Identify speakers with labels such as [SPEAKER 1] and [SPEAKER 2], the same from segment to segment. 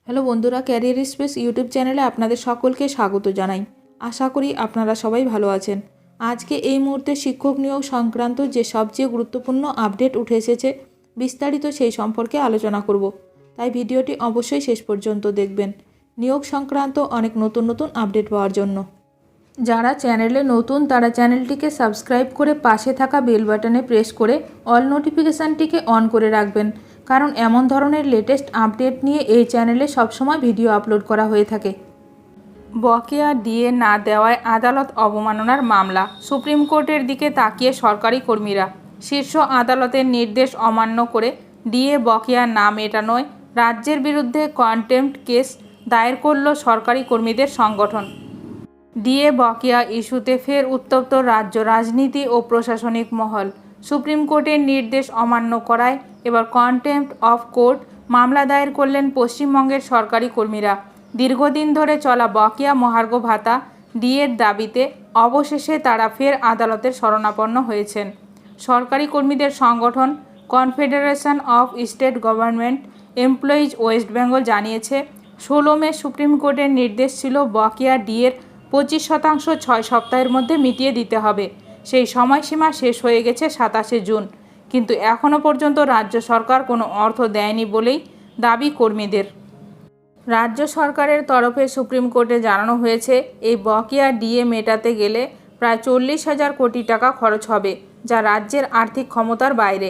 [SPEAKER 1] Hello বন্ধুরা, career space YouTube চ্যানেলে আপনাদের সকলকে স্বাগত জানাই। আশা করি আপনারা সবাই ভালো আছেন। আজকে এই মুহূর্তে শিক্ষক নিয়োগ সংক্রান্ত যে সবচেয়ে গুরুত্বপূর্ণ আপডেট উঠে এসেছে, বিস্তারিত সেই সম্পর্কে আলোচনা করব। তাই ভিডিওটি অবশ্যই শেষ পর্যন্ত দেখবেন নিয়োগ সংক্রান্ত অনেক নতুন নতুন আপডেট পাওয়ার জন্য। যারা চ্যানেলে নতুন তারা চ্যানেলটিকে সাবস্ক্রাইব করে পাশে থাকা বেল বাটনে প্রেস করে অল নোটিফিকেশানটিকে অন করে রাখবেন, কারণ এমন ধরনের লেটেস্ট আপডেট নিয়ে এই চ্যানেলে সবসময় ভিডিও আপলোড করা হয়ে থাকে। বকেয়া ডিএ না দেওয়ায় আদালত অবমাননার মামলা, সুপ্রিম কোর্টের দিকে তাকিয়ে সরকারি কর্মীরা। শীর্ষ আদালতের নির্দেশ অমান্য করে ডিএ বকেয়া না মেটানোয় রাজ্যের বিরুদ্ধে কন্টেম্পট কেস দায়ের করল সরকারি কর্মীদের সংগঠন। ডিএ বকেয়া ইস্যুতে ফের উত্তপ্ত রাজ্য রাজনীতি ও প্রশাসনিক মহল। সুপ্রিম কোর্টের নির্দেশ অমান্য করায় এবার কন্টেম্পট অফ কোর্ট মামলা দায়ের করলেন পশ্চিমবঙ্গের সরকারি কর্মীরা। দীর্ঘদিন ধরে চলা বকেয়া মহার্ঘ ভাতা ডিএর দাবিতে অবশেষে তারা ফের আদালতের শরণাপন্ন হয়েছেন। সরকারি কর্মীদের সংগঠন confederation of state government employees West Bengal জানিয়েছে, 16 মে সুপ্রিম কোর্টের নির্দেশ ছিল বকেয়া ডিএর 25% 6 সপ্তাহের মধ্যে মিটিয়ে দিতে হবে। সেই সময়সীমা শেষ হয়ে গেছে 27শে জুন, কিন্তু এখনও পর্যন্ত রাজ্য সরকার কোনো অর্থ দেয়নি বলেই দাবি কর্মীদের। রাজ্য সরকারের তরফে সুপ্রিম কোর্টে জানানো হয়েছে, এই বকেয়া ডিএ মেটাতে গেলে প্রায় 40,000 কোটি টাকা খরচ হবে, যা রাজ্যের আর্থিক ক্ষমতার বাইরে।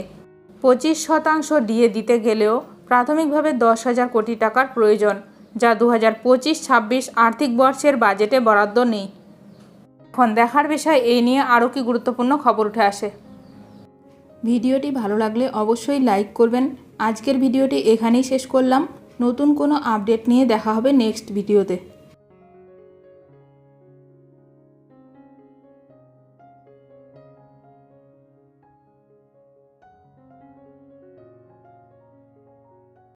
[SPEAKER 1] 25% ডিএ দিতে গেলেও প্রাথমিকভাবে 10,000 কোটি টাকার প্রয়োজন, যা 2025-26 আর্থিক বর্ষের বাজেটে বরাদ্দ নেই। এখন দেখার বিষয় এই নিয়ে আরও কি গুরুত্বপূর্ণ খবর উঠে আসে। ভিডিওটি ভালো লাগলে অবশ্যই লাইক করবেন। আজকের ভিডিওটি এখানেই শেষ করলাম। নতুন কোনো আপডেট নিয়ে দেখা হবে নেক্সট ভিডিওতে।